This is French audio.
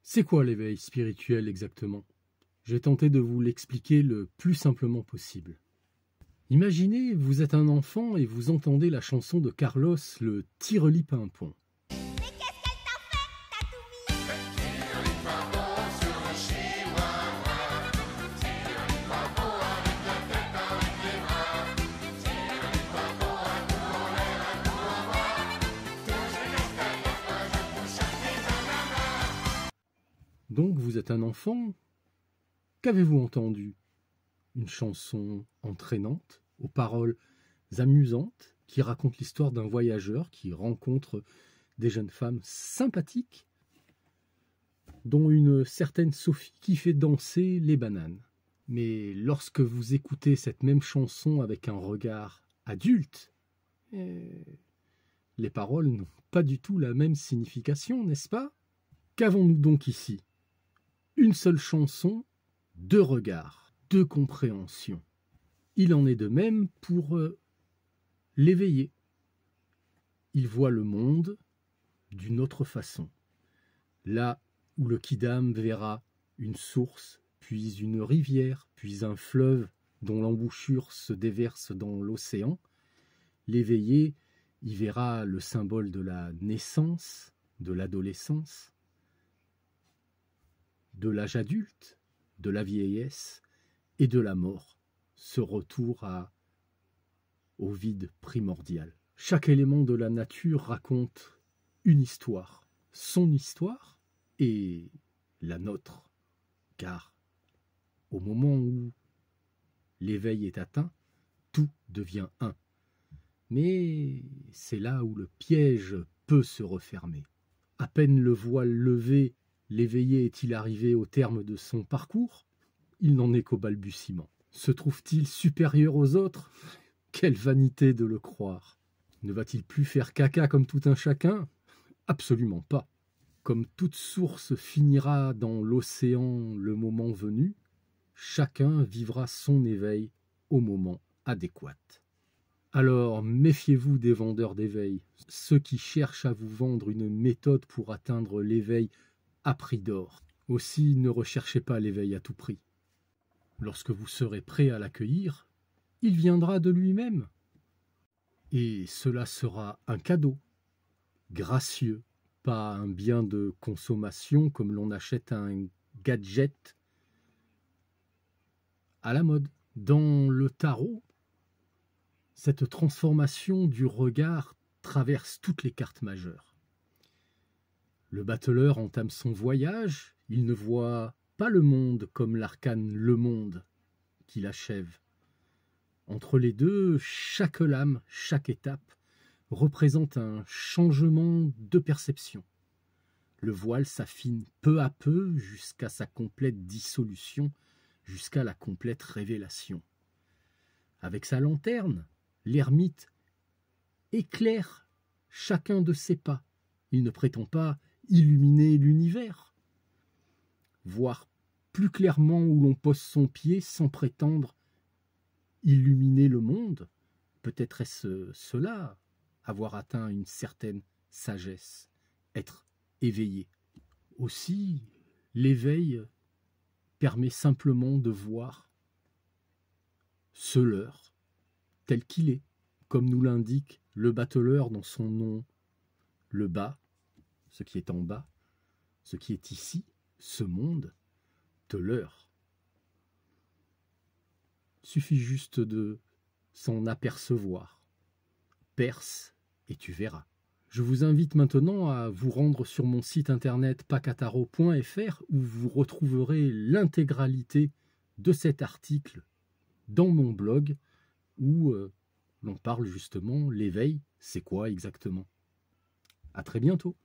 C'est quoi l'éveil spirituel exactement? J'ai tenté de vous l'expliquer le plus simplement possible. Imaginez, vous êtes un enfant et vous entendez la chanson de Carlos, le Tireli-Pimpon. Mais qu'est-ce qu'elle t'a fait, Tatoumi? Donc vous êtes un enfant. Qu'avez-vous entendu? Une chanson entraînante, aux paroles amusantes, qui raconte l'histoire d'un voyageur qui rencontre des jeunes femmes sympathiques, dont une certaine Sophie qui fait danser les bananes. Mais lorsque vous écoutez cette même chanson avec un regard adulte, les paroles n'ont pas du tout la même signification, n'est-ce pas? Qu'avons-nous donc ici? Une seule chanson, deux regards, deux compréhensions. Il en est de même pour l'éveillé. Il voit le monde d'une autre façon. Là où le kidam verra une source, puis une rivière, puis un fleuve dont l'embouchure se déverse dans l'océan, l'éveillé y verra le symbole de la naissance, de l'adolescence, de l'âge adulte, de la vieillesse et de la mort, ce retour au vide primordial. Chaque élément de la nature raconte une histoire, son histoire et la nôtre, car au moment où l'éveil est atteint, tout devient un. Mais c'est là où le piège peut se refermer. À peine le voile levé, l'éveillé est-il arrivé au terme de son parcours? Il n'en est qu'au balbutiement. Se trouve-t-il supérieur aux autres? Quelle vanité de le croire! Ne va-t-il plus faire caca comme tout un chacun? Absolument pas. Comme toute source finira dans l'océan le moment venu, chacun vivra son éveil au moment adéquat. Alors, méfiez-vous des vendeurs d'éveil, ceux qui cherchent à vous vendre une méthode pour atteindre l'éveil à prix d'or. Aussi, ne recherchez pas l'éveil à tout prix. Lorsque vous serez prêt à l'accueillir, il viendra de lui-même. Et cela sera un cadeau, gracieux, pas un bien de consommation comme l'on achète un gadget à la mode. Dans le tarot, cette transformation du regard traverse toutes les cartes majeures. Le battleur entame son voyage, il ne voit pas le monde comme l'arcane Le Monde qui l'achève. Entre les deux, chaque lame, chaque étape représente un changement de perception. Le voile s'affine peu à peu jusqu'à sa complète dissolution, jusqu'à la complète révélation. Avec sa lanterne, l'ermite éclaire chacun de ses pas. Il ne prétend pas illuminer l'univers, voir plus clairement où l'on pose son pied sans prétendre illuminer le monde. Peut-être est-ce cela, avoir atteint une certaine sagesse, être éveillé. Aussi, l'éveil permet simplement de voir ce leurre tel qu'il est, comme nous l'indique le battleur dans son nom, le bas, ce qui est en bas, ce qui est ici, ce monde, te leurre. Suffit juste de s'en apercevoir. Perce et tu verras. Je vous invite maintenant à vous rendre sur mon site internet pacataro.fr où vous retrouverez l'intégralité de cet article dans mon blog où l'on parle justement l'éveil, c'est quoi exactement? À très bientôt.